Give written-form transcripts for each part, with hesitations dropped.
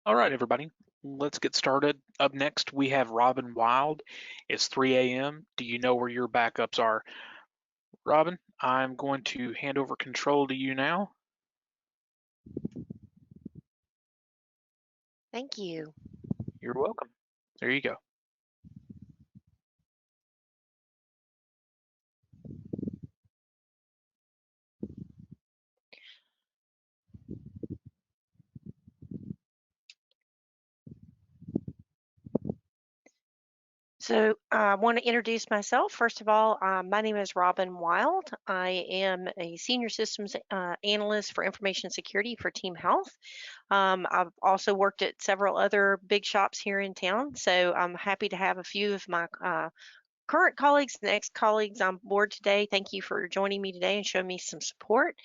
All right, everybody, let's get started. Up next, we have Robin Wilde. It's 3 a.m. Do you know where your backups are? Robin, I'm going to hand over control to you now. Thank you. You're welcome. There you go. So I want to introduce myself. First of all, my name is Robin Wilde. I am a senior systems analyst for information security for Team Health. I've also worked at several other big shops here in town, so I'm happy to have a few of my current colleagues and ex-colleagues on board today. Thank you for joining me today and showing me some support.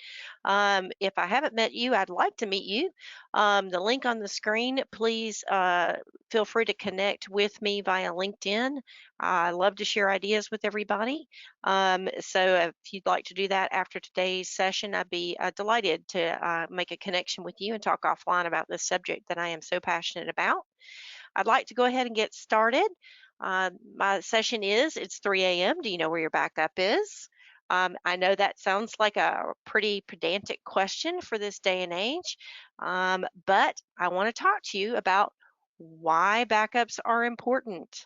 If I haven't met you, I'd like to meet you. The link on the screen, please feel free to connect with me via LinkedIn. I love to share ideas with everybody. So if you'd like to do that after today's session, I'd be delighted to make a connection with you and talk offline about this subject that I am so passionate about. I'd like to go ahead and get started. My session it's 3 a.m. Do you know where your backup is? I know that sounds like a pretty pedantic question for this day and age, but I want to talk to you about why backups are important.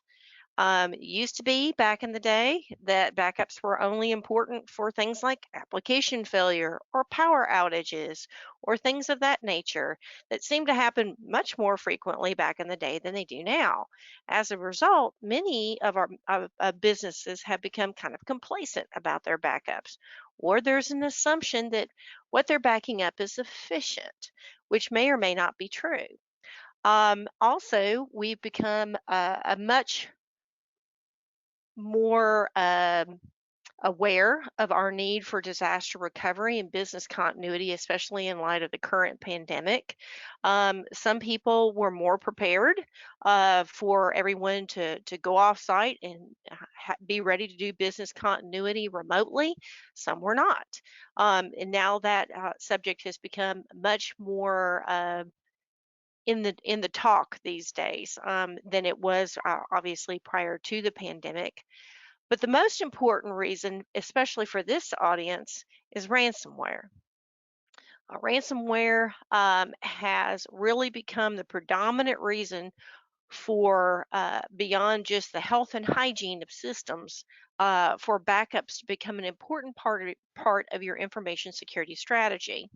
It used to be back in the day that backups were only important for things like application failure or power outages or things of that nature that seem to happen much more frequently back in the day than they do now. As a result, many of our businesses have become kind of complacent about their backups, or there's an assumption that what they're backing up is efficient, which may or may not be true. Also, we've become a much more aware of our need for disaster recovery and business continuity, especially in light of the current pandemic. Some people were more prepared for everyone to go off site and be ready to do business continuity remotely. Some were not. And now that subject has become much more in the talk these days than it was obviously prior to the pandemic. But the most important reason, especially for this audience, is ransomware. Ransomware has really become the predominant reason for beyond just the health and hygiene of systems, for backups to become an important part of your information security strategy.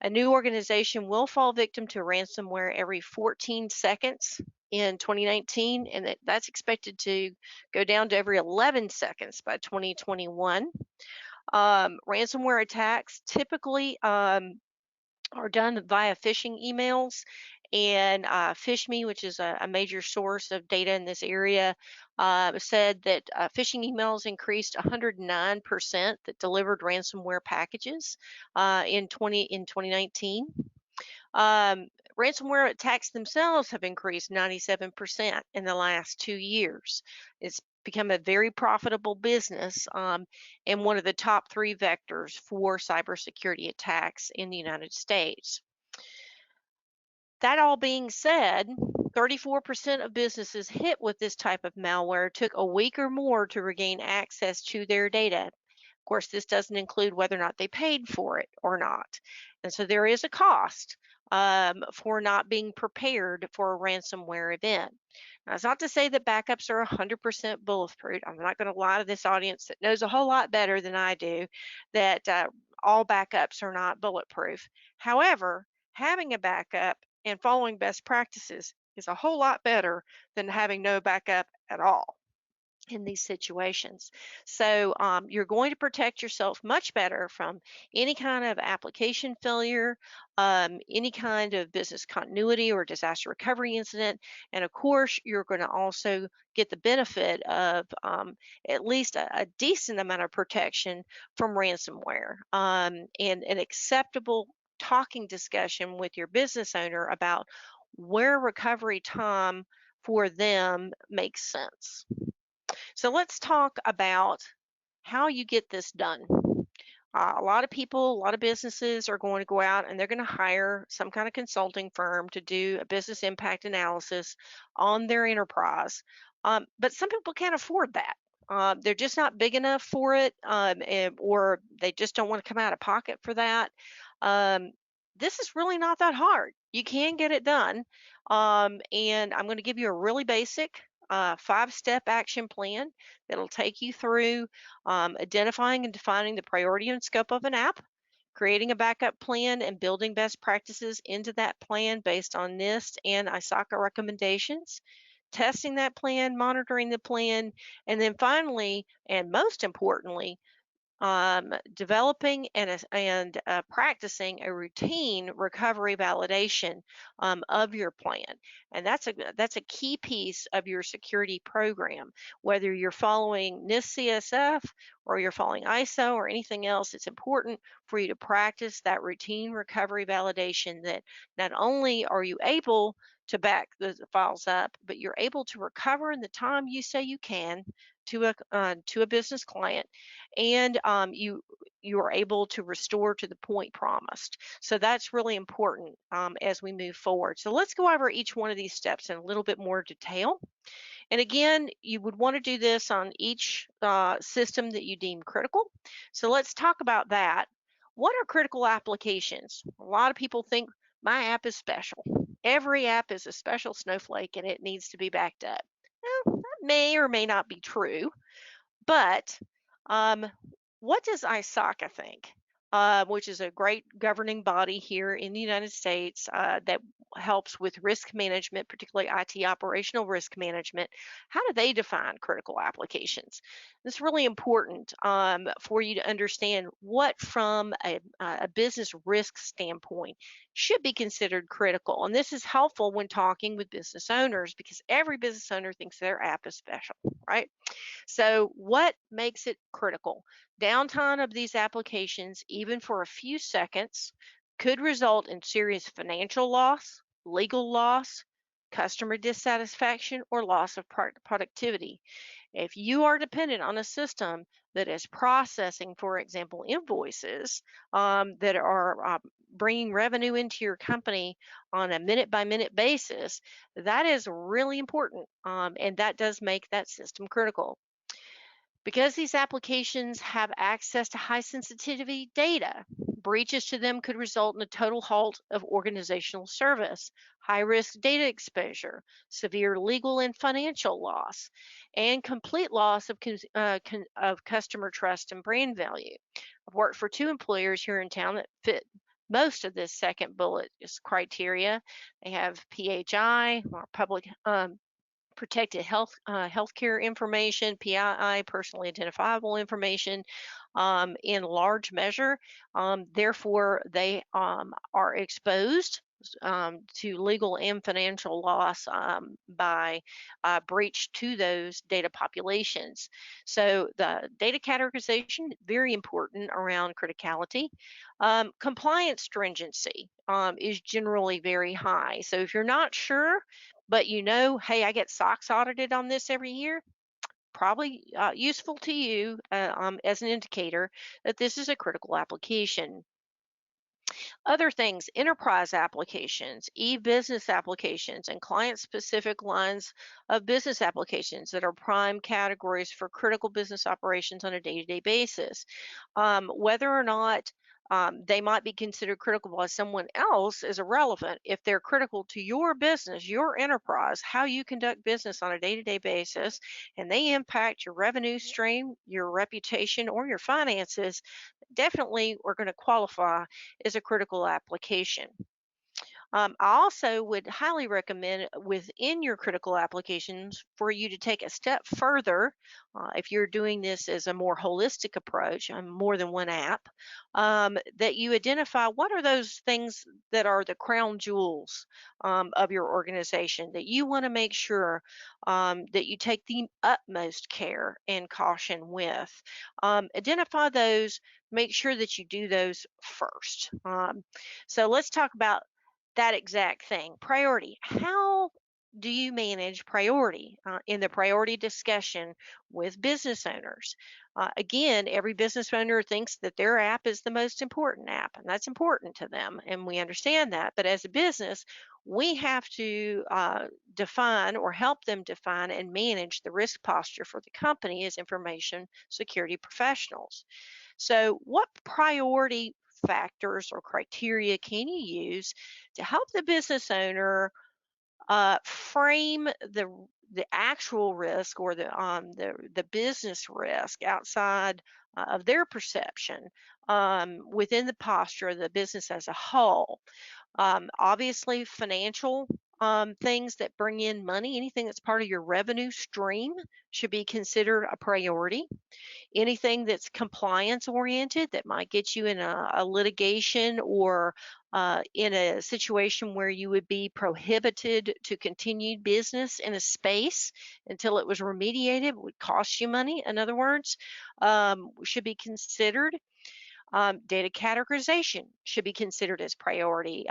A new organization will fall victim to ransomware every 14 seconds in 2019, and that's expected to go down to every 11 seconds by 2021. Ransomware attacks typically are done via phishing emails. And PhishMe, which is a major source of data in this area, said that phishing emails increased 109% that delivered ransomware packages in 2019. Ransomware attacks themselves have increased 97% in the last 2 years. It's become a very profitable business, and one of the top three vectors for cybersecurity attacks in the United States. That all being said, 34% of businesses hit with this type of malware took a week or more to regain access to their data. Of course, this doesn't include whether or not they paid for it or not. And so there is a cost for not being prepared for a ransomware event. Now, it's not to say that backups are 100% bulletproof. I'm not going to lie to this audience that knows a whole lot better than I do that all backups are not bulletproof. However, having a backup and following best practices is a whole lot better than having no backup at all in these situations. So you're going to protect yourself much better from any kind of application failure, any kind of business continuity or disaster recovery incident. And of course, you're going to also get the benefit of at least a decent amount of protection from ransomware, and an acceptable talking discussion with your business owner about where recovery time for them makes sense. So let's talk about how you get this done. A lot of people, a lot of businesses are going to go out and they're going to hire some kind of consulting firm to do a business impact analysis on their enterprise. But some people can't afford that. They're just not big enough for it, or they just don't want to come out of pocket for that. Um, this is really not that hard. You can get it done. And I'm going to give you a really basic 5-step action plan that'll take you through identifying and defining the priority and scope of an app, creating a backup plan, and building best practices into that plan based on NIST and ISACA recommendations, testing that plan, monitoring the plan, and then finally, and most importantly, developing and practicing a routine recovery validation of your plan, and that's a key piece of your security program. Whether you're following NIST CSF or you're following ISO or anything else, it's important for you to practice that routine recovery validation. That not only are you able to back the files up, but you're able to recover in the time you say you can to a business client, and you are able to restore to the point promised. So that's really important as we move forward. So let's go over each one of these steps in a little bit more detail. And again, you would want to do this on each system that you deem critical. So let's talk about that. What are critical applications? A lot of people think my app is special. Every app is a special snowflake and it needs to be backed up. Well, that may or may not be true. But um, what does ISACA think? Which is a great governing body here in the United States that helps with risk management, particularly IT operational risk management. How do they define critical applications? It's really important for you to understand what, from a business risk standpoint, should be considered critical. And this is helpful when talking with business owners because every business owner thinks their app is special, right? So, what makes it critical? Downtime of these applications, even for a few seconds, could result in serious financial loss, legal loss, customer dissatisfaction, or loss of productivity. If you are dependent on a system that is processing, for example, invoices that are bringing revenue into your company on a minute by minute basis, that is really important. And that does make that system critical. Because these applications have access to high sensitivity data, breaches to them could result in a total halt of organizational service, high risk data exposure, severe legal and financial loss, and complete loss of customer trust and brand value. I've worked for 2 employers here in town that fit most of this second bullet is criteria. They have PHI, or public protected healthcare information, PII, personally identifiable information, in large measure. Therefore, they are exposed to legal and financial loss by breach to those data populations. So the data categorization, very important around criticality. Compliance stringency is generally very high. So if you're not sure, but you know, hey, I get SOX audited on this every year, probably useful to you as an indicator that this is a critical application. Other things, enterprise applications, e-business applications, and client-specific lines of business applications that are prime categories for critical business operations on a day-to-day basis. Whether or not they might be considered critical by someone else is irrelevant. If they're critical to your business, your enterprise, how you conduct business on a day-to-day basis, and they impact your revenue stream, your reputation, or your finances, definitely we're going to qualify as a critical application. I also would highly recommend within your critical applications for you to take a step further if you're doing this as a more holistic approach on more than one app, that you identify what are those things that are the crown jewels of your organization that you want to make sure that you take the utmost care and caution with. Identify those, make sure that you do those first. So let's talk about that exact thing. Priority. How do you manage priority in the priority discussion with business owners? Again, every business owner thinks that their app is the most important app, and that's important to them, and we understand that. But as a business, we have to define or help them define and manage the risk posture for the company as information security professionals. So, what priority factors or criteria can you use to help the business owner frame the actual risk or the business risk outside of their perception within the posture of the business as a whole? Obviously, financial things that bring in money, anything that's part of your revenue stream, should be considered a priority. Anything that's compliance oriented that might get you in a litigation or in a situation where you would be prohibited to continue business in a space until it was remediated, would cost you money, in other words, should be considered. Data categorization should be considered as priority.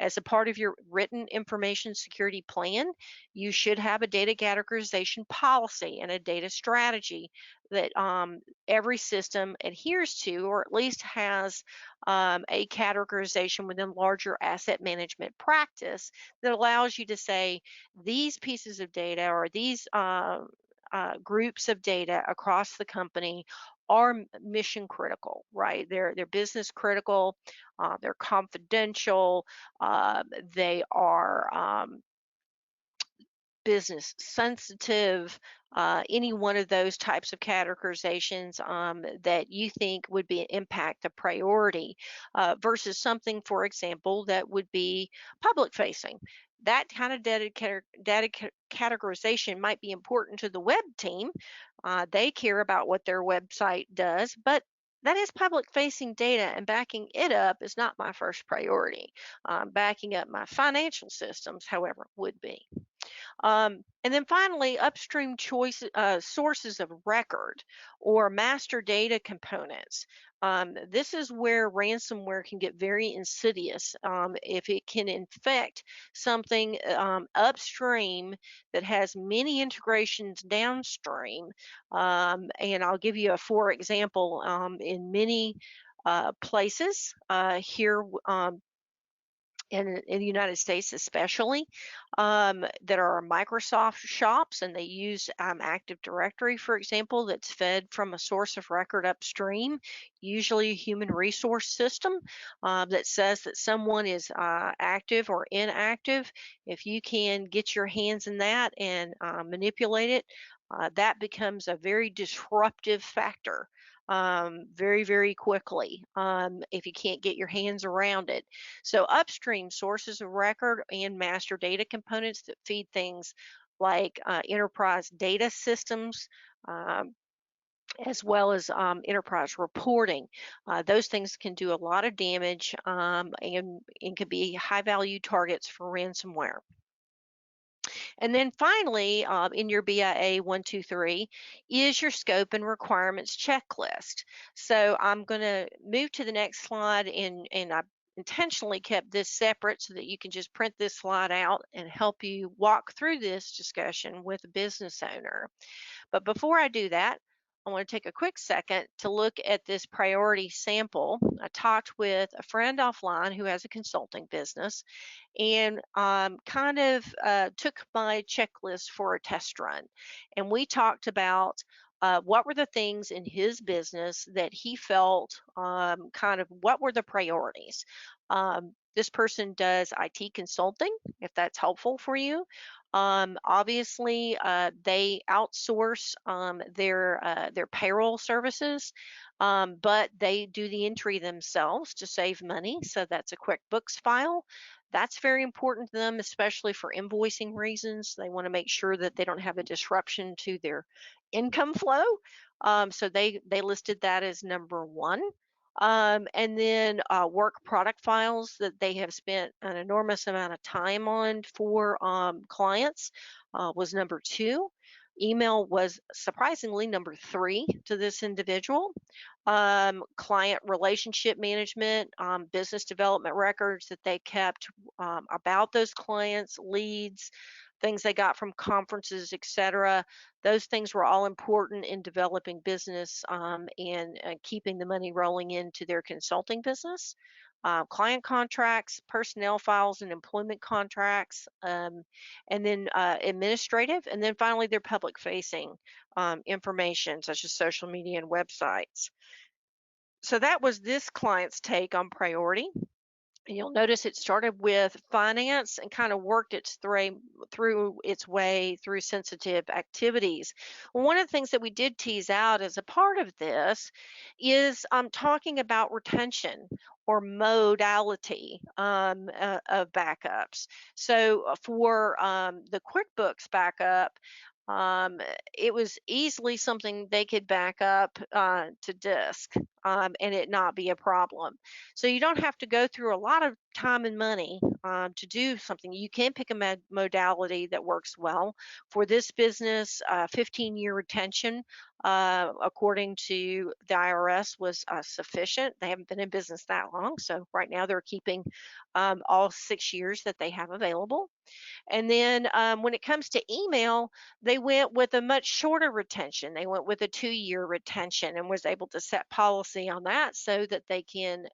As a part of your written information security plan, you should have a data categorization policy and a data strategy that every system adheres to, or at least has a categorization within larger asset management practice that allows you to say these pieces of data or these groups of data across the company are mission critical, right? They're business critical, they're confidential, they are business sensitive, any one of those types of categorizations that you think would be impact a priority versus something, for example, that would be public facing. That kind of data categorization might be important to the web team. They care about what their website does, but that is public facing data, and backing it up is not my first priority. Backing up my financial systems, however, would be. And then finally, upstream sources of record or master data components. This is where ransomware can get very insidious if it can infect something upstream that has many integrations downstream. And I'll give you a for example in many places here in the United States, especially, that are Microsoft shops, and they use Active Directory, for example, that's fed from a source of record upstream, usually a human resource system that says that someone is active or inactive. If you can get your hands in that and manipulate it, that becomes a very disruptive factor very, very quickly if you can't get your hands around it. So upstream sources of record and master data components that feed things like enterprise data systems, as well as enterprise reporting. Those things can do a lot of damage and can be high value targets for ransomware. And then finally, in your BIA 123 is your scope and requirements checklist. So I'm going to move to the next slide, and I intentionally kept this separate so that you can just print this slide out and help you walk through this discussion with a business owner. But before I do that, I want to take a quick second to look at this priority sample. I talked with a friend offline who has a consulting business and kind of took my checklist for a test run. And we talked about what were the things in his business that he felt kind of what were the priorities. This person does IT consulting, if that's helpful for you. Obviously, they outsource their payroll services, but they do the entry themselves to save money. So that's a QuickBooks file. That's very important to them, especially for invoicing reasons. They want to make sure that they don't have a disruption to their income flow. So they listed that as number one. And then work product files that they have spent an enormous amount of time on for clients was number two. Email was surprisingly number three to this individual. Client relationship management, business development records that they kept about those clients, leads, things they got from conferences, etc. Those things were all important in developing business and keeping the money rolling into their consulting business. Client contracts, personnel files, and employment contracts, and then administrative, and then finally their public facing information such as social media and websites. So that was this client's take on priority. And you'll notice it started with finance and kind of worked its through its way through sensitive activities. Well, one of the things that we did tease out as a part of this is talking about retention or modality of backups. So for the QuickBooks backup, it was easily something they could back up to disk and it not be a problem. So you don't have to go through a lot of time and money to do something. You can pick a modality that works well. For this business, 15-year retention, according to the IRS, was sufficient. They haven't been in business that long, so right now they're keeping all 6 years that they have available. And then when it comes to email, they went with a much shorter retention. They went with a 2-year retention and was able to set policy on that so that they can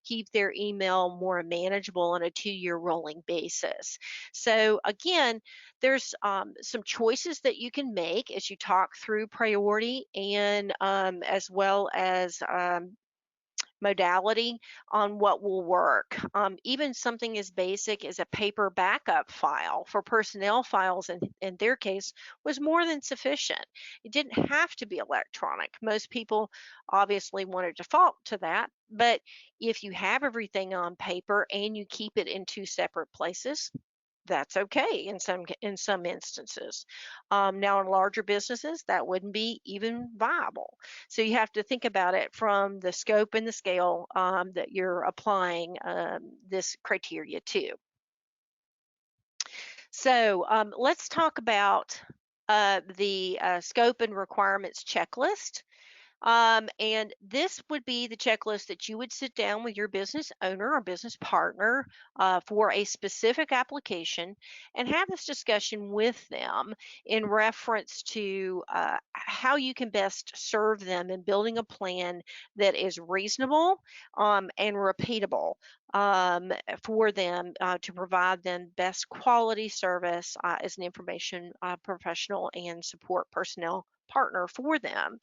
keep their email more manageable on a 2-year rolling basis. So again, there's some choices that you can make as you talk through priority and as well as modality on what will work. Even something as basic as a paper backup file for personnel files in their case was more than sufficient. It didn't have to be electronic. Most people obviously want to default to that, but if you have everything on paper and you keep it in two separate places, that's okay in some instances. Now, in larger businesses, that wouldn't be even viable. So you have to think about it from the scope and the scale that you're applying this criteria to. So let's talk about the scope and requirements checklist. And this would be the checklist that you would sit down with your business owner or business partner for a specific application and have this discussion with them in reference to how you can best serve them in building a plan that is reasonable and repeatable for them to provide them best quality service as an information professional and support personnel partner for them.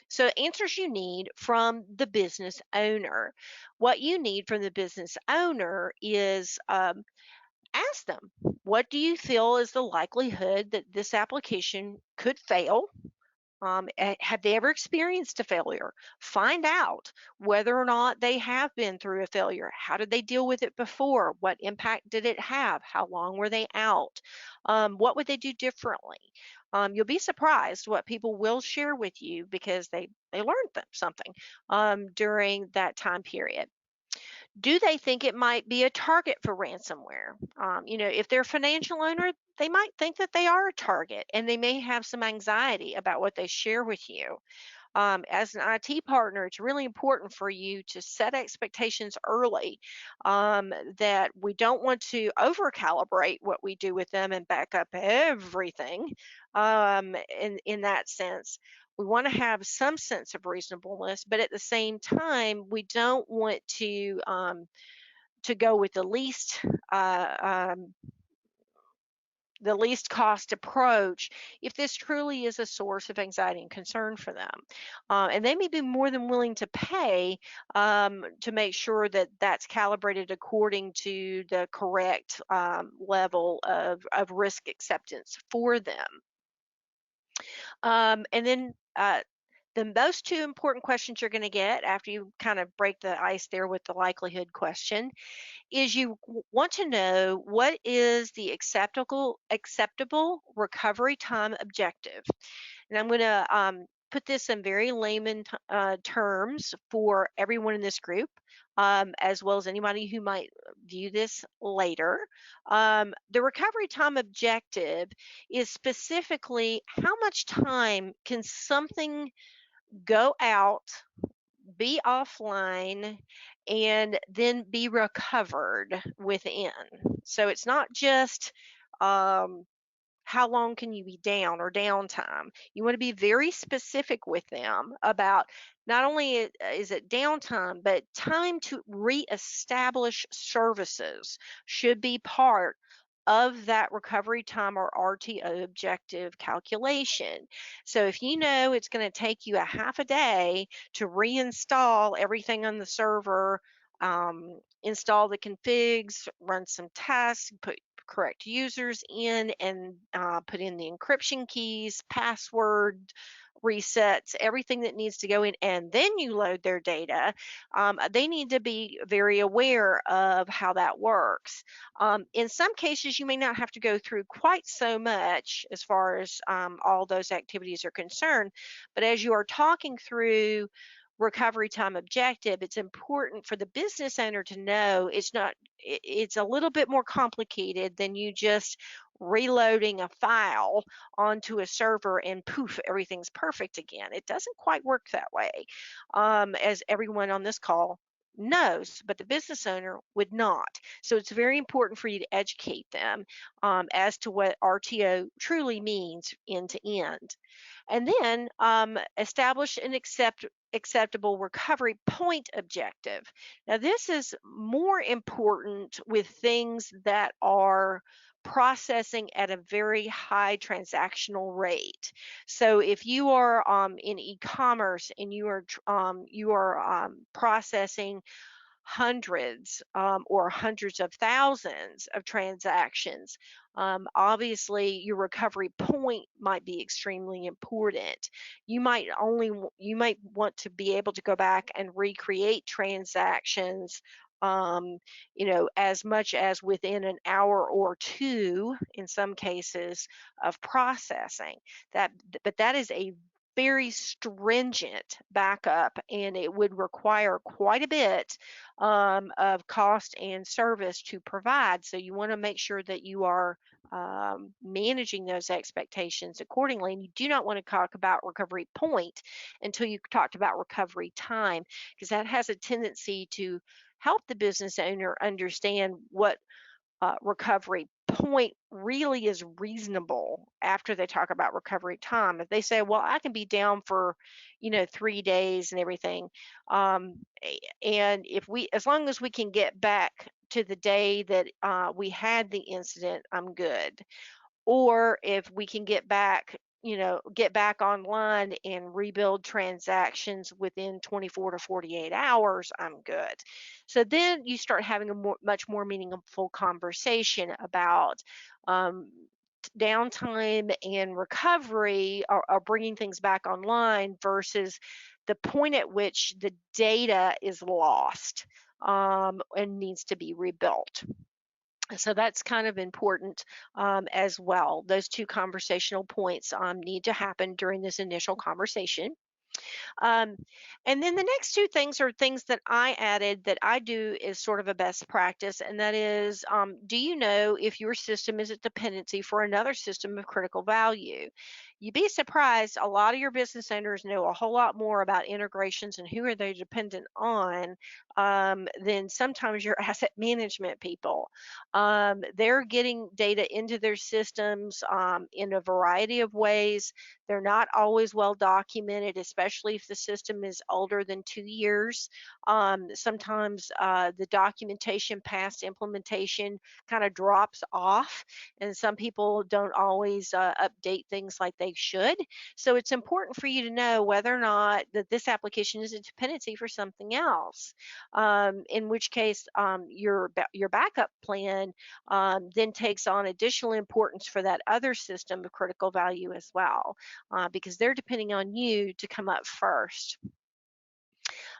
So answers you need from the business owner. What you need from the business owner is ask them, what do you feel is the likelihood that this application could fail? Have they ever experienced a failure? Find out whether or not they have been through a failure. How did they deal with it before? What impact did it have? How long were they out? What would they do differently? You'll be surprised what people will share with you because they learned something during that time period. Do they think it might be a target for ransomware? If they're a financial owner, they might think that they are a target and they may have some anxiety about what they share with you. As an IT partner, it's really important for you to set expectations early that we don't want to over calibrate what we do with them and back up everything in that sense. We want to have some sense of reasonableness, but at the same time, we don't want to go with the least cost approach if this truly is a source of anxiety and concern for them. And they may be more than willing to pay to make sure that that's calibrated according to the correct level of risk acceptance for them. And then the most two important questions you're going to get after you kind of break the ice there with the likelihood question is you want to know what is the acceptable recovery time objective. And I'm going to put this in very layman terms for everyone in this group, as well as anybody who might view this later. The recovery time objective is specifically how much time can something go out, be offline, and then be recovered within. So it's not just how long can you be down or downtime? You want to be very specific with them about not only is it downtime, but time to reestablish services should be part of that recovery time or RTO objective calculation. So if you know it's going to take you a half a day to reinstall everything on the server, install the configs, run some tests, put correct users in, and put in the encryption keys, password resets, everything that needs to go in, and then you load their data. They need to be very aware of how that works. In some cases, you may not have to go through quite so much as far as all those activities are concerned, but as you are talking through recovery time objective, it's important for the business owner to know it's a little bit more complicated than you just reloading a file onto a server and poof, everything's perfect again. It doesn't quite work that way, as everyone on this call knows, but the business owner would not. So it's very important for you to educate them as to what RTO truly means end to end. And then establish an acceptable recovery point objective. Now, this is more important with things that are processing at a very high transactional rate. So if you are in e-commerce and you are processing hundreds or hundreds of thousands of transactions, obviously your recovery point might be extremely important. You might want to be able to go back and recreate transactions, as much as within an hour or two in some cases of processing. But that is a very stringent backup, and it would require quite a bit of cost and service to provide. So you want to make sure that you are managing those expectations accordingly. And you do not want to talk about recovery point until you talked about recovery time, because that has a tendency to help the business owner understand what recovery point really is reasonable after they talk about recovery time. If they say, well, I can be down for 3 days and everything, and as long as we can get back to the day that we had the incident, I'm good. Or if we can get back online and rebuild transactions within 24 to 48 hours, I'm good. So then you start having a much more meaningful conversation about downtime and recovery, or bringing things back online versus the point at which the data is lost and needs to be rebuilt. So that's kind of important as well. Those two conversational points need to happen during this initial conversation. Um, and then the next two things are things that I added that I do as sort of a best practice, and that is, do you know if your system is a dependency for another system of critical value? You'd be surprised, a lot of your business owners know a whole lot more about integrations and who are they dependent on than sometimes your asset management people. They're getting data into their systems in a variety of ways. They're not always well documented, especially if the system is older than 2 years. Sometimes the documentation past implementation kind of drops off, and some people don't always update things like they should. So it's important for you to know whether or not that this application is a dependency for something else. In which case, your backup plan then takes on additional importance for that other system of critical value as well, because they're depending on you to come up first.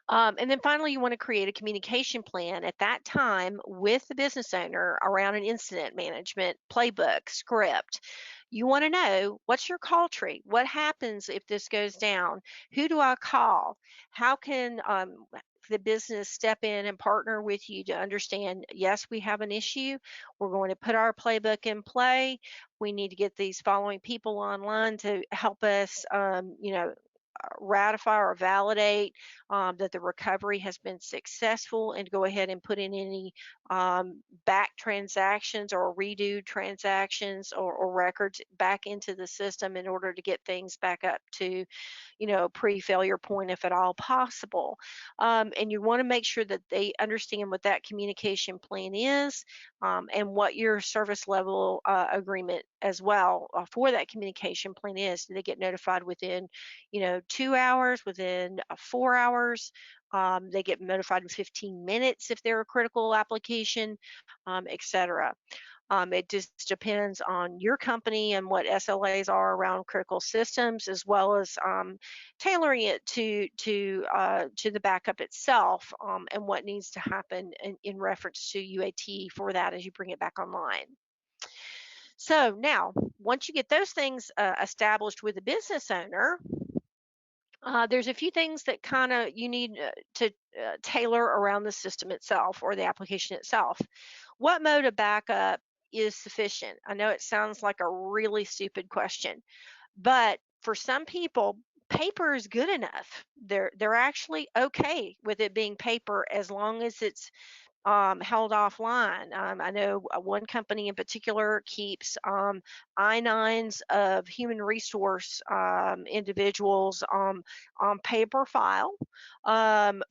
And then finally, you want to create a communication plan at that time with the business owner around an incident management playbook script. You want to know, what's your call tree? What happens if this goes down? Who do I call? How can the business step in and partner with you to understand, yes, we have an issue. We're going to put our playbook in play. We need to get these following people online to help us, ratify or validate that the recovery has been successful, and go ahead and put in any back transactions or redo transactions or records back into the system in order to get things back up to, pre-failure point if at all possible. And you want to make sure that they understand what that communication plan is, and what your service level agreement as well for that communication plan is. Do they get notified within, 2 hours, within 4 hours? They get notified in 15 minutes if they're a critical application, etc. It just depends on your company and what SLAs are around critical systems, as well as tailoring it to the backup itself, and what needs to happen in reference to UAT for that as you bring it back online. So now, once you get those things established with the business owner, there's a few things that kind of you need to tailor around the system itself or the application itself. What mode of backup is sufficient? I know it sounds like a really stupid question, but for some people, paper is good enough. They're actually okay with it being paper as long as it's held offline. I know one company in particular keeps I-9s of human resource individuals on paper file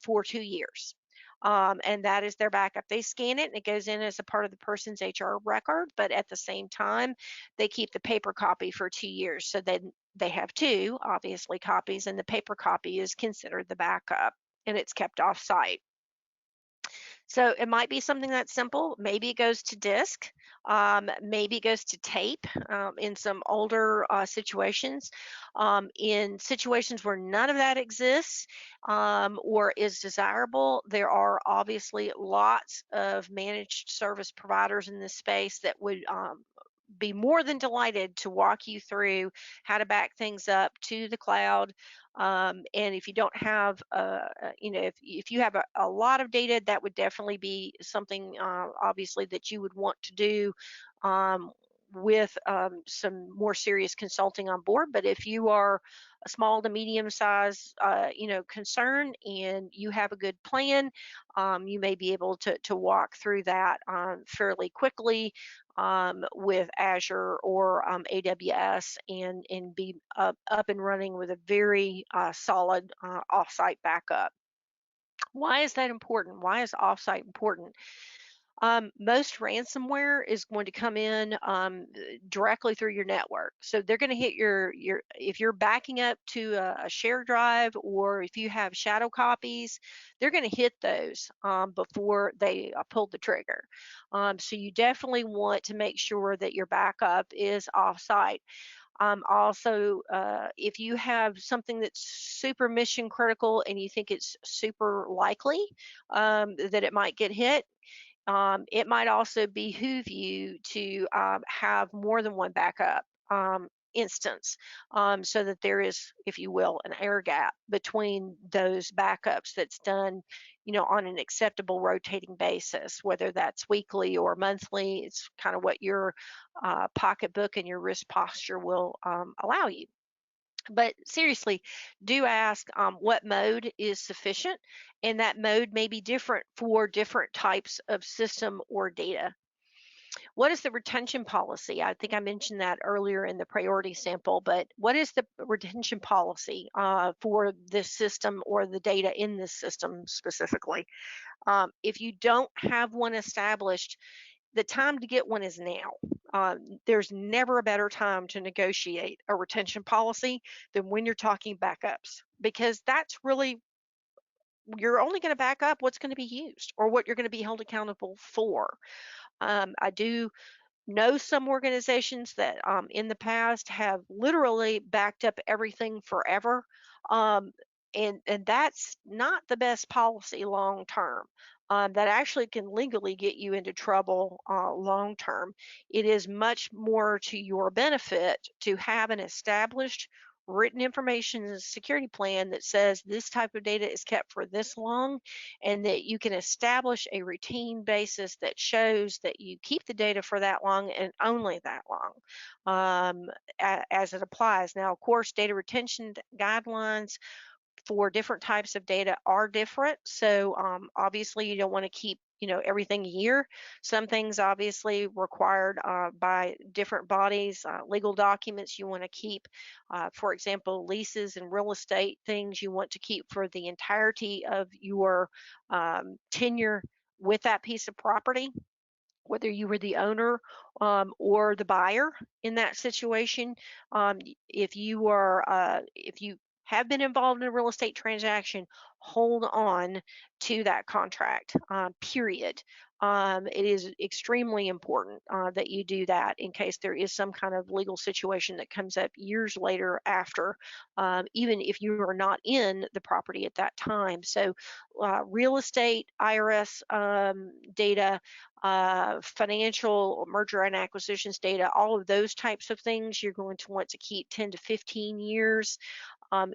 for 2 years. And that is their backup. They scan it and it goes in as a part of the person's HR record, but at the same time, they keep the paper copy for 2 years. So then they have two, obviously, copies, and the paper copy is considered the backup and it's kept off site. So it might be something that's simple. Maybe it goes to disk. Maybe it goes to tape in some older situations. In situations where none of that exists or is desirable, there are obviously lots of managed service providers in this space that would be more than delighted to walk you through how to back things up to the cloud. And if you don't have, if you have a lot of data, that would definitely be something, obviously, that you would want to do with some more serious consulting on board. But if you are a small to medium size, concern, and you have a good plan, you may be able to walk through that fairly quickly with Azure or AWS, and be up and running with a very solid offsite backup. Why is that important? Why is offsite important? Most ransomware is going to come in directly through your network. So they're going to hit if you're backing up to a shared drive, or if you have shadow copies, they're going to hit those before they pull the trigger. So you definitely want to make sure that your backup is offsite. Also, if you have something that's super mission critical and you think it's super likely that it might get hit, it might also behoove you to have more than one backup instance, so that there is, if you will, an air gap between those backups that's done, on an acceptable rotating basis, whether that's weekly or monthly. It's kind of what your pocketbook and your risk posture will allow you. But seriously, do ask what mode is sufficient, and that mode may be different for different types of system or data. What is the retention policy? I think I mentioned that earlier in the priority sample, but what is the retention policy for this system or the data in this system specifically? If you don't have one established, the time to get one is now. There's never a better time to negotiate a retention policy than when you're talking backups, because that's really, you're only going to back up what's going to be used or what you're going to be held accountable for. I do know some organizations that in the past have literally backed up everything forever. And that's not the best policy long term. That actually can legally get you into trouble long term. It is much more to your benefit to have an established written information security plan that says this type of data is kept for this long, and that you can establish a routine basis that shows that you keep the data for that long and only that long, as it applies. Now, of course, data retention guidelines for different types of data are different. So obviously you don't want to keep everything a year. Some things obviously required by different bodies, legal documents you want to keep, for example, leases and real estate things you want to keep for the entirety of your tenure with that piece of property, whether you were the owner or the buyer in that situation. If you have been involved in a real estate transaction, hold on to that contract, period. It is extremely important that you do that in case there is some kind of legal situation that comes up years later after, even if you are not in the property at that time. So real estate, IRS data, financial merger and acquisitions data, all of those types of things you're going to want to keep 10 to 15 years.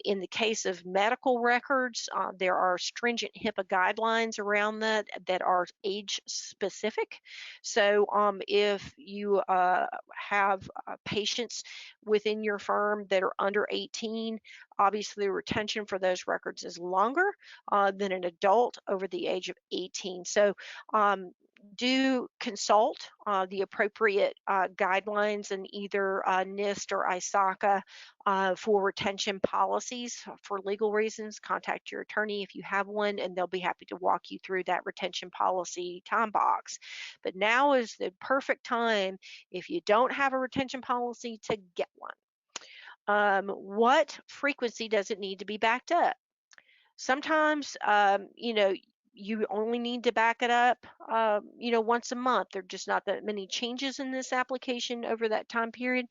In the case of medical records, there are stringent HIPAA guidelines around that are age specific. So if you have patients within your firm that are under 18, obviously retention for those records is longer than an adult over the age of 18. So do consult the appropriate guidelines in either NIST or ISACA for retention policies for legal reasons. Contact your attorney if you have one, and they'll be happy to walk you through that retention policy time box. But now is the perfect time, if you don't have a retention policy, to get one. What frequency does it need to be backed up? Sometimes, you only need to back it up, once a month. There are just not that many changes in this application over that time period.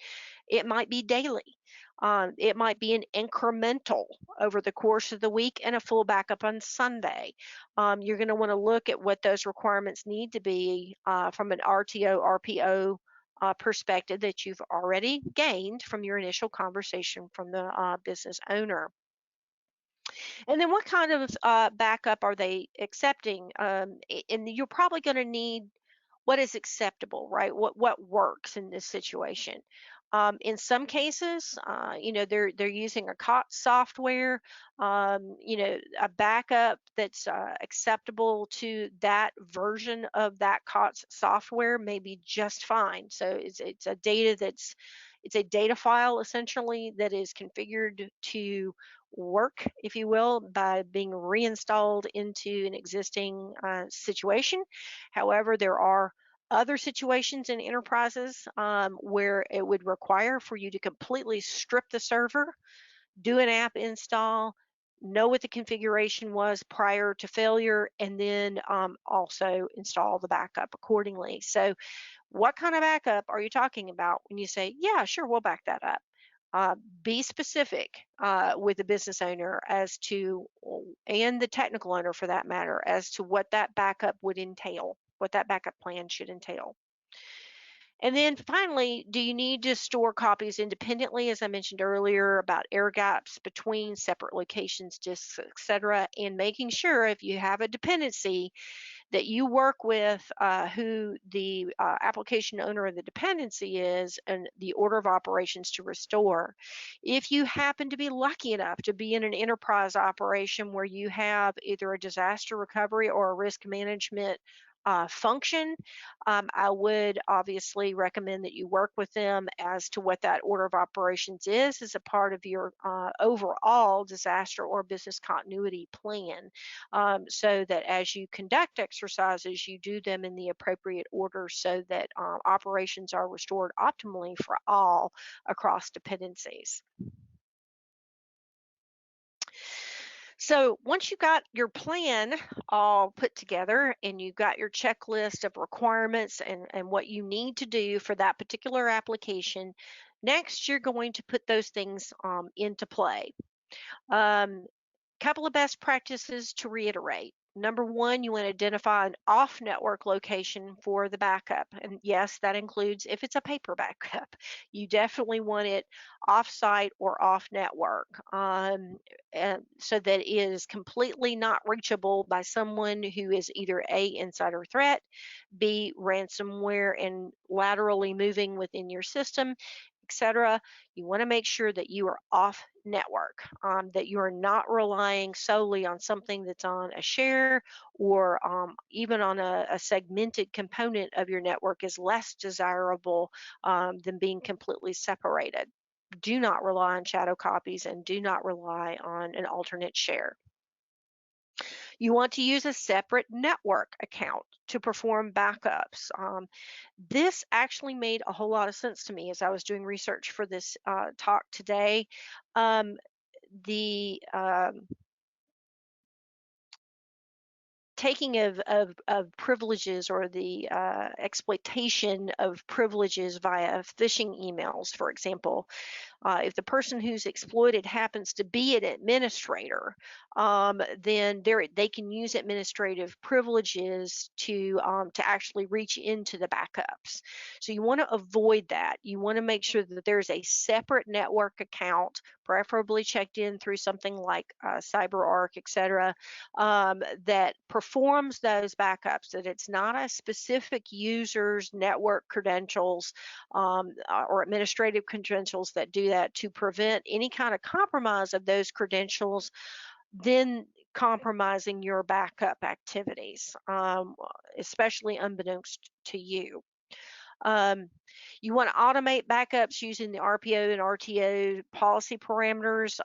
It might be daily. It might be an incremental over the course of the week and a full backup on Sunday. You're going to want to look at what those requirements need to be from an RTO, RPO perspective that you've already gained from your initial conversation from the business owner. And then what kind of backup are they accepting? And you're probably going to need what is acceptable, right? What works in this situation. In some cases, they're using a COTS software, a backup that's acceptable to that version of that COTS software may be just fine. So it's a it's a data file essentially that is configured to work, if you will, by being reinstalled into an existing situation. However, there are other situations in enterprises where it would require for you to completely strip the server, do an app install, know what the configuration was prior to failure, and then also install the backup accordingly. So what kind of backup are you talking about when you say, yeah, sure, we'll back that up? Be specific with the business owner as to, and the technical owner for that matter, as to what that backup would entail, what that backup plan should entail. And then finally, do you need to store copies independently, as I mentioned earlier, about air gaps between separate locations, disks, etc., and making sure if you have a dependency that you work with who the application owner of the dependency is and the order of operations to restore. If you happen to be lucky enough to be in an enterprise operation where you have either a disaster recovery or a risk management function, I would obviously recommend that you work with them as to what that order of operations is as a part of your overall disaster or business continuity plan, so that as you conduct exercises, you do them in the appropriate order so that operations are restored optimally for all across dependencies. So once you got your plan all put together and you've got your checklist of requirements and what you need to do for that particular application, next you're going to put those things into play. Couple of best practices to reiterate. Number one, you want to identify an off-network location for the backup. And yes, that includes if it's a paper backup. You definitely want it off-site or off-network, and so that it is completely not reachable by someone who is either A, insider threat, B, ransomware and laterally moving within your system, etc. You want to make sure that you are off network, that you are not relying solely on something that's on a share or even on a segmented component of your network is less desirable than being completely separated. Do not rely on shadow copies and do not rely on an alternate share. You want to use a separate network account to perform backups. This actually made a whole lot of sense to me as I was doing research for this talk today. Um, the taking of privileges or the exploitation of privileges via phishing emails, for example, if the person who's exploited happens to be an administrator, then they can use administrative privileges to actually reach into the backups. So you want to avoid that. You want to make sure that there's a separate network account, preferably checked in through something like CyberArk, etc., that performs those backups. That it's not a specific user's network credentials or administrative credentials that do that, to prevent any kind of compromise of those credentials, then compromising your backup activities, especially unbeknownst to you. You want to automate backups using the RPO and RTO policy parameters.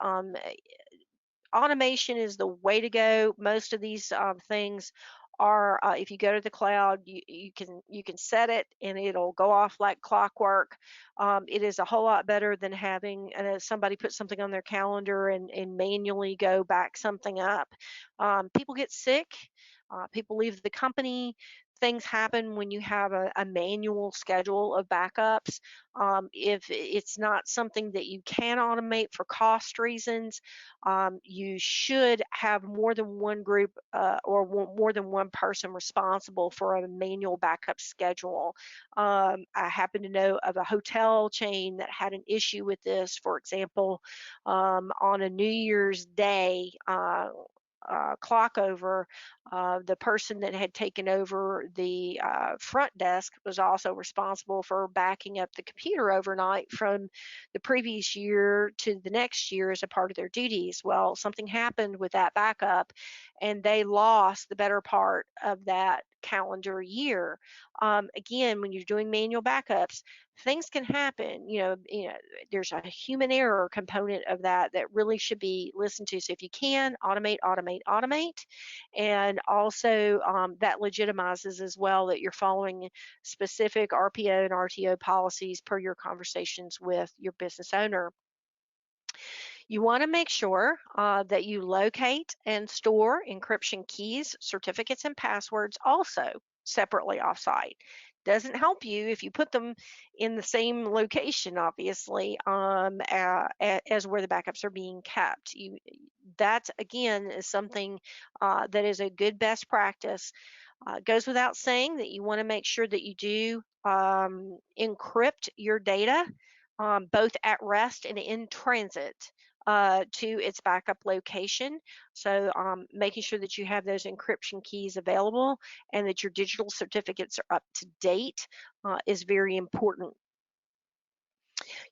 Automation is the way to go. Most of these things are, if you go to the cloud, you can set it and it'll go off like clockwork. It is a whole lot better than having somebody put something on their calendar and manually go back something up. People get sick. People leave the company. Things happen when you have a manual schedule of backups. If it's not something that you can automate for cost reasons, you should have more than one group more than one person responsible for a manual backup schedule. I happen to know of a hotel chain that had an issue with this. For example, on a New Year's Day, clock over, the person that had taken over the front desk was also responsible for backing up the computer overnight from the previous year to the next year as a part of their duties. Well, something happened with that backup and they lost the better part of that calendar year. Again, when you're doing manual backups, things can happen. There's a human error component of that that really should be listened to. So if you can automate, automate, automate, and also that legitimizes as well that you're following specific RPO and RTO policies per your conversations with your business owner. You want to make sure that you locate and store encryption keys, certificates, and passwords also separately offsite. Doesn't help you if you put them in the same location, obviously, as where the backups are being kept. That again is something that is a good best practice. Goes without saying that you want to make sure that you do encrypt your data, both at rest and in transit to its backup location. So making sure that you have those encryption keys available and that your digital certificates are up to date is very important.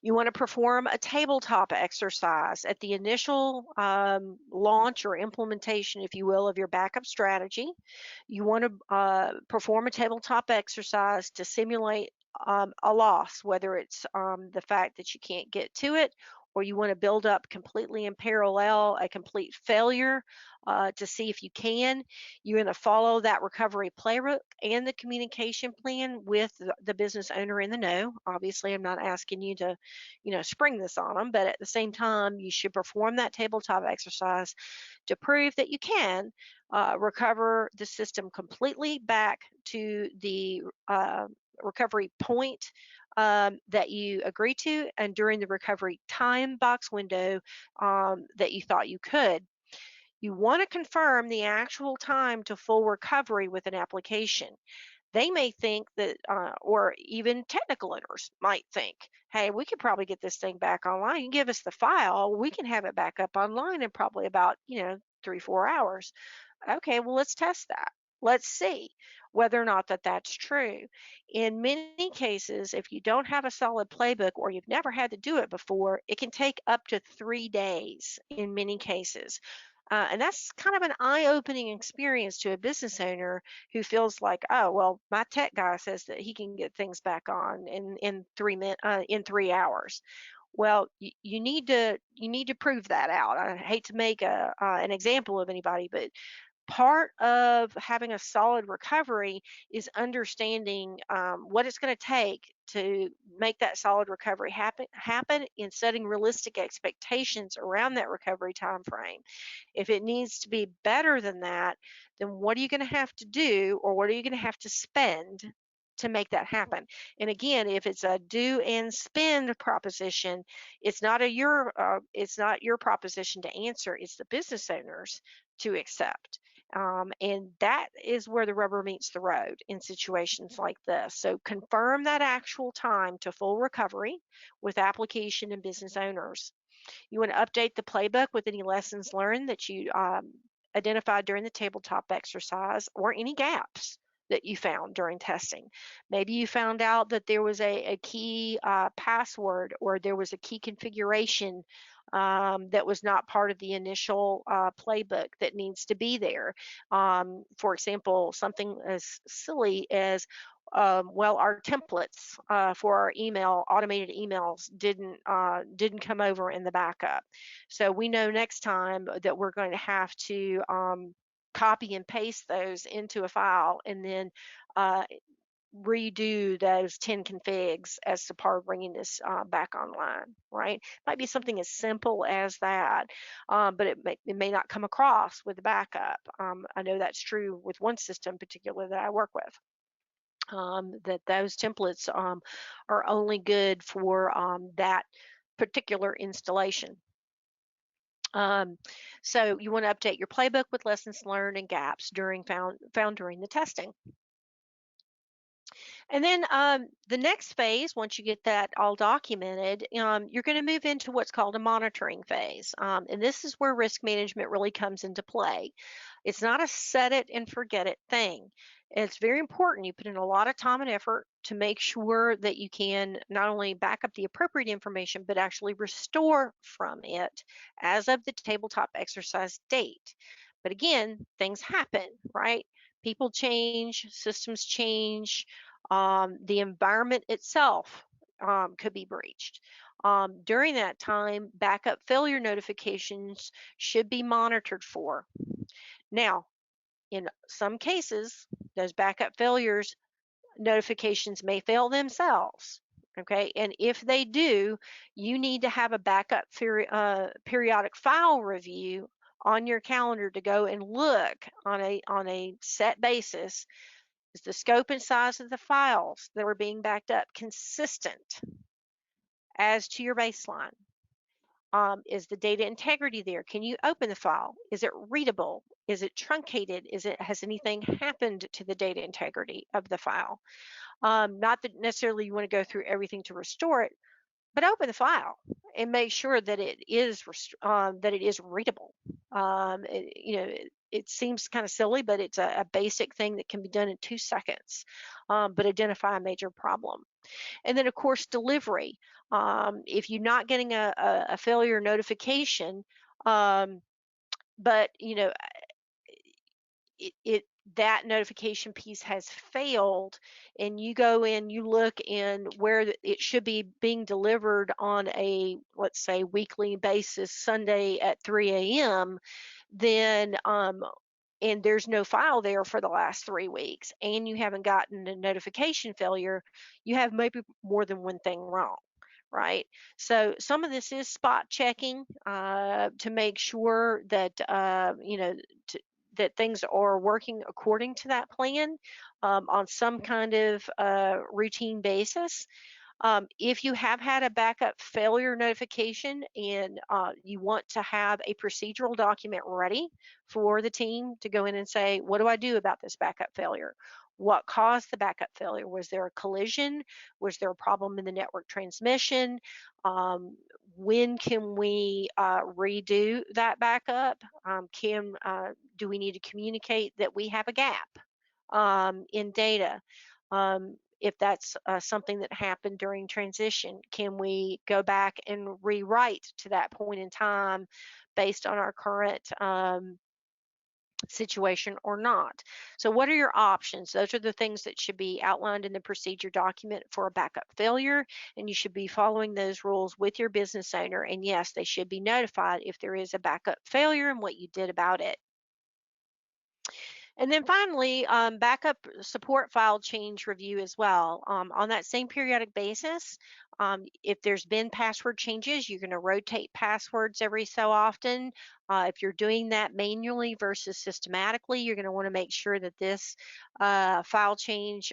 You want to perform a tabletop exercise at the initial launch or implementation, if you will, of your backup strategy. You want to perform a tabletop exercise to simulate a loss, whether it's the fact that you can't get to it, or you want to build up completely in parallel a complete failure to see if you can. You're going to follow that recovery playbook and the communication plan with the business owner in the know. Obviously, I'm not asking you to, spring this on them, but at the same time, you should perform that tabletop exercise to prove that you can recover the system completely back to the recovery point that you agreed to and during the recovery time box window that you thought you could. You want to confirm the actual time to full recovery with an application. They may think that, or even technical owners might think, hey, we could probably get this thing back online. You can give us the file, we can have it back up online in probably about, 3, 4 hours. Okay, well, let's test that. Let's see whether or not that's true. In many cases, if you don't have a solid playbook or you've never had to do it before, it can take up to 3 days in many cases. And that's kind of an eye-opening experience to a business owner who feels like, oh, well, my tech guy says that he can get things back on in 3 hours. Well, you need to prove that out. I hate to make an example of anybody, but part of having a solid recovery is understanding what it's going to take to make that solid recovery happen and setting realistic expectations around that recovery time frame. If it needs to be better than that, then what are you going to have to do, or what are you going to have to spend to make that happen? And again, if it's a do and spend proposition, it's not your proposition to answer, it's the business owners to accept. And that is where the rubber meets the road in situations like this. So confirm that actual time to full recovery with application and business owners. You want to update the playbook with any lessons learned that you identified during the tabletop exercise, or any gaps that you found during testing. Maybe you found out that there was a key password, or there was a key configuration that was not part of the initial playbook that needs to be there. For example, something as silly as well, our templates for our automated emails didn't come over in the backup. So we know next time that we're going to have to copy and paste those into a file, and then uh, redo those 10 configs as to part of bringing this back online, right? Might be something as simple as that, but it may not come across with the backup. I know that's true with one system particularly that I work with. That those templates are only good for that particular installation. So you want to update your playbook with lessons learned and gaps found during the testing. And then the next phase, once you get that all documented, you're going to move into what's called a monitoring phase. And this is where risk management really comes into play. It's not a set it and forget it thing. It's very important. You put in a lot of time and effort to make sure that you can not only back up the appropriate information, but actually restore from it as of the tabletop exercise date. But again, things happen, right? People change, systems change, the environment itself could be breached. During that time, backup failure notifications should be monitored for. Now, in some cases, those backup failures notifications may fail themselves. Okay, and if they do, you need to have a backup periodic file review on your calendar to go and look on a set basis. Is the scope and size of the files that are being backed up consistent as to your baseline? Is the data integrity there? Can you open the file? Is it readable? Is it truncated? Has anything happened to the data integrity of the file? Not that necessarily you want to go through everything to restore it, but open the file and make sure that it is readable. It seems kind of silly, but it's a basic thing that can be done in 2 seconds, but identify a major problem. And then, of course, delivery. If you're not getting a failure notification, but that notification piece has failed, and you go in, you look in where it should be being delivered on a, let's say, weekly basis, Sunday at 3 a.m., then and there's no file there for the last 3 weeks, and you haven't gotten a notification failure, you have maybe more than one thing wrong. Right. So some of this is spot checking to make sure that that things are working according to that plan on some kind of routine basis. If you have had a backup failure notification and you want to have a procedural document ready for the team to go in and say, what do I do about this backup failure? What caused the backup failure? Was there a collision? Was there a problem in the network transmission? Um, when can we redo that backup? Do we need to communicate that we have a gap in data? If that's something that happened during transition, can we go back and rewrite to that point in time based on our current situation or not? So what are your options? Those are the things that should be outlined in the procedure document for a backup failure, and you should be following those rules with your business owner. And yes, they should be notified if there is a backup failure and what you did about it. And then finally, backup support file change review as well. On that same periodic basis, if there's been password changes, you're going to rotate passwords every so often. If you're doing that manually versus systematically, you're going to want to make sure that this file change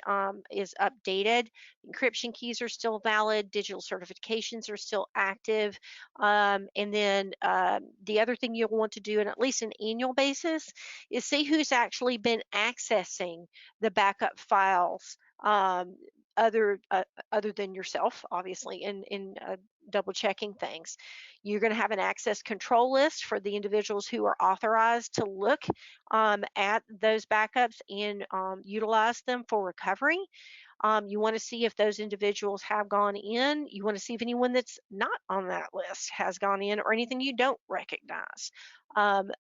is updated. Encryption keys are still valid, digital certifications are still active. And then the other thing you'll want to do, on at least an annual basis, is see who's actually been accessing the backup files other than yourself, obviously, in double checking things. You're going to have an access control list for the individuals who are authorized to look at those backups and utilize them for recovery. You want to see if those individuals have gone in. You want to see if anyone that's not on that list has gone in, or anything you don't recognize.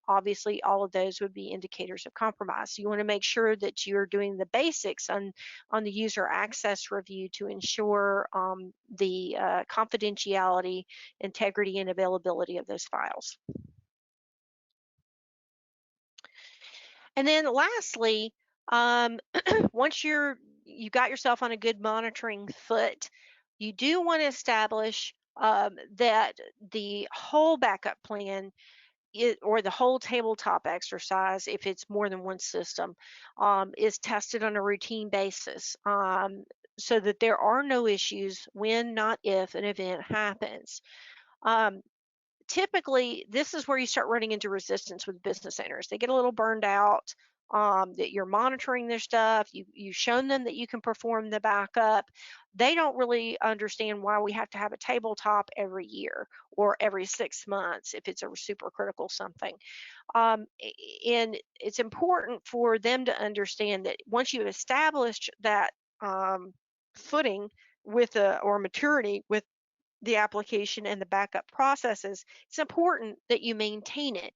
Obviously, all of those would be indicators of compromise. So you want to make sure that you're doing the basics on the user access review to ensure the confidentiality, integrity, and availability of those files. And then lastly, once you got yourself on a good monitoring foot, you do want to establish that the whole backup plan or the whole tabletop exercise, if it's more than one system, is tested on a routine basis, so that there are no issues when, not if, an event happens. Um, Typically, this is where you start running into resistance with business owners. They get a little burned out that you're monitoring their stuff. You've shown them that you can perform the backup. They don't really understand why we have to have a tabletop every year or every 6 months if it's a super critical something. And it's important for them to understand that once you've established that footing or maturity with the application and the backup processes, it's important that you maintain it.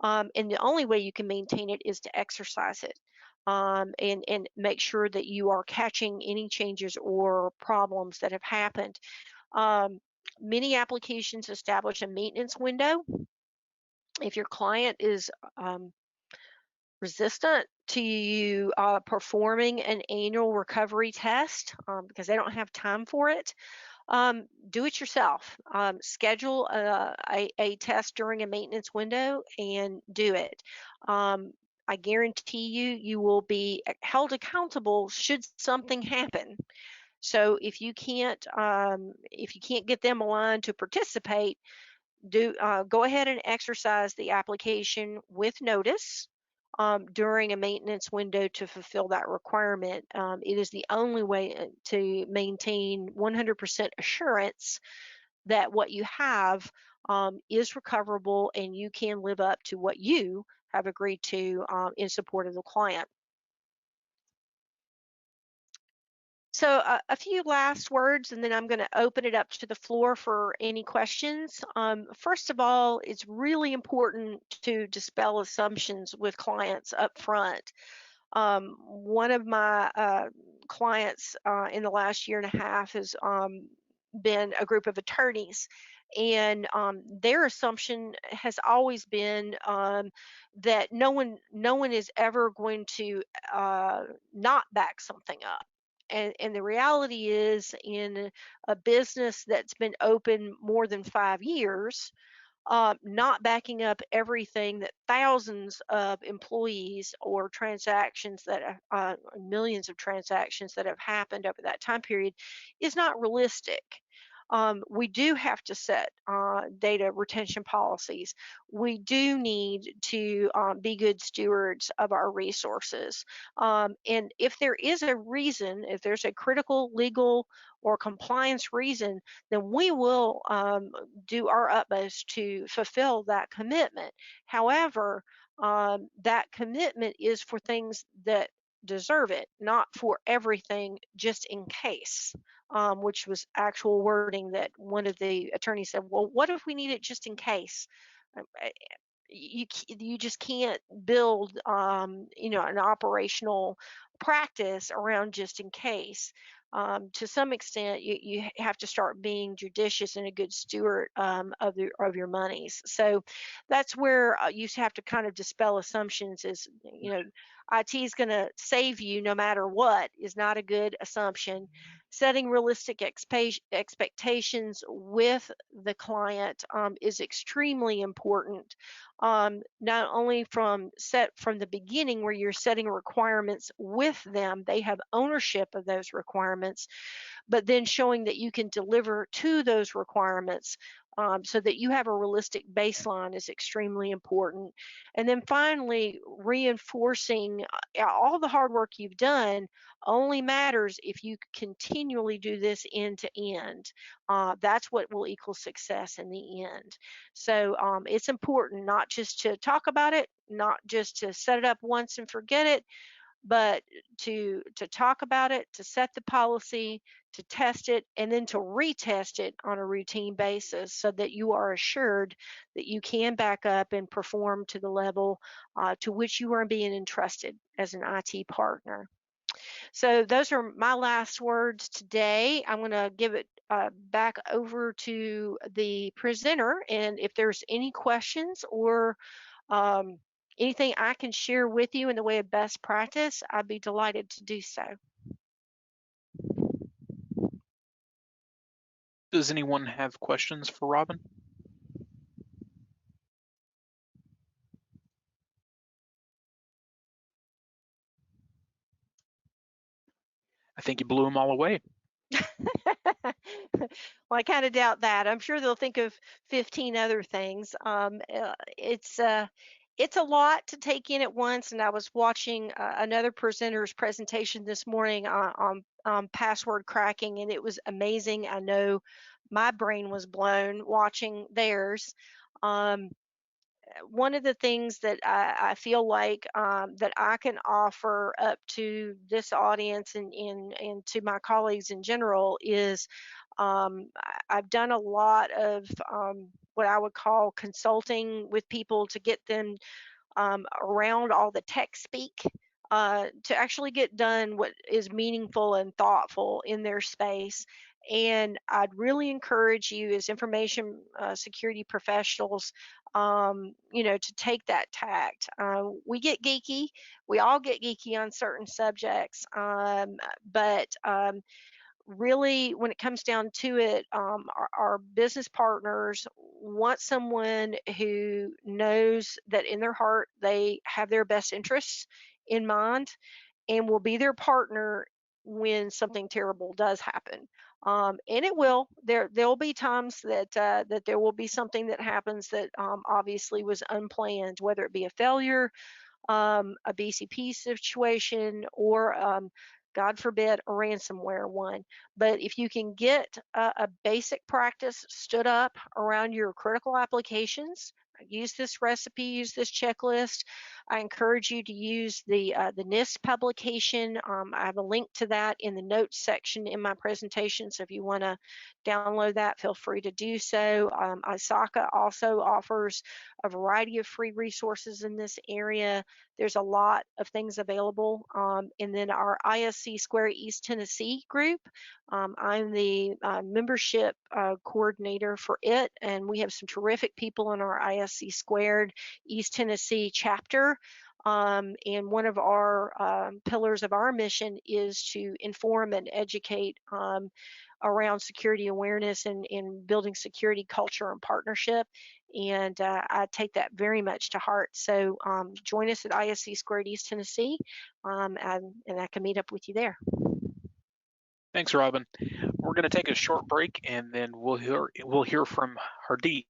And the only way you can maintain it is to exercise it, and make sure that you are catching any changes or problems that have happened. Um, Many applications establish a maintenance window. If your client is resistant to you performing an annual recovery test because they don't have time for it, do it yourself. Schedule a test during a maintenance window and do it. I guarantee you will be held accountable should something happen. So if you can't get them aligned to participate, go ahead and exercise the application with notice during a maintenance window to fulfill that requirement. It is the only way to maintain 100% assurance that what you have is recoverable and you can live up to what you have agreed to in support of the client. So a few last words, and then I'm going to open it up to the floor for any questions. First of all, it's really important to dispel assumptions with clients up front. One of my clients in the last year and a half has been a group of attorneys, and their assumption has always been that no one is ever going to not back something up. And the reality is, in a business that's been open more than 5 years, not backing up everything that thousands of employees or transactions that millions of transactions that have happened over that time period is not realistic. We do have to set data retention policies. We do need to be good stewards of our resources. And if there is a reason, if there's a critical legal or compliance reason, then we will do our utmost to fulfill that commitment. However, that commitment is for things that deserve it, not for everything just in case, which was actual wording that one of the attorneys said, well, what if we need it just in case? You just can't build an operational practice around just in case. To some extent, you have to start being judicious and a good steward of your monies. So that's where you have to kind of dispel assumptions. Is IT is going to save you no matter what is not a good assumption. Setting realistic expectations with the client is extremely important. Not only from the beginning where you're setting requirements with them, they have ownership of those requirements, but then showing that you can deliver to those requirements so that you have a realistic baseline is extremely important. And then finally, reinforcing all the hard work you've done only matters if you continually do this end to end. That's what will equal success in the end. So it's important not just to talk about it, not just to set it up once and forget it, but to talk about it, to set the policy, to test it, and then to retest it on a routine basis so that you are assured that you can back up and perform to the level to which you are being entrusted as an IT partner. So those are my last words today. I'm going to give it back over to the presenter, and if there's any questions or um, anything I can share with you in the way of best practice, I'd be delighted to do so. Does anyone have questions for Robin? I think you blew them all away. Well, I kind of doubt that. I'm sure they'll think of 15 other things. It's a lot to take in at once, and I was watching another presenter's presentation this morning on password cracking, and it was amazing. I know my brain was blown watching theirs. One of the things that I feel like that I can offer up to this audience and to my colleagues in general is I've done a lot of what I would call consulting with people to get them around all the tech speak to actually get done what is meaningful and thoughtful in their space. And I'd really encourage you as information security professionals, to take that tact. We get geeky. We all get geeky on certain subjects. But really, when it comes down to it, our business partners want someone who knows that in their heart they have their best interests in mind and will be their partner when something terrible does happen. And it will. There'll be times that there will be something that happens that obviously was unplanned, whether it be a failure, a BCP situation, or God forbid, a ransomware one. But if you can get a basic practice stood up around your critical applications, use this recipe, use this checklist. I encourage you to use the NIST publication. I have a link to that in the notes section in my presentation. So if you want to download that, feel free to do so. ISACA also offers a variety of free resources in this area. There's a lot of things available. And then our ISC Square East Tennessee group, I'm the membership coordinator for it, and we have some terrific people in our ISC Squared East Tennessee chapter. And one of our pillars of our mission is to inform and educate around security awareness and building security culture and partnership. And I take that very much to heart. So join us at ISC Squared East Tennessee, and I can meet up with you there. Thanks, Robin. We're going to take a short break, and then we'll hear from Hardeep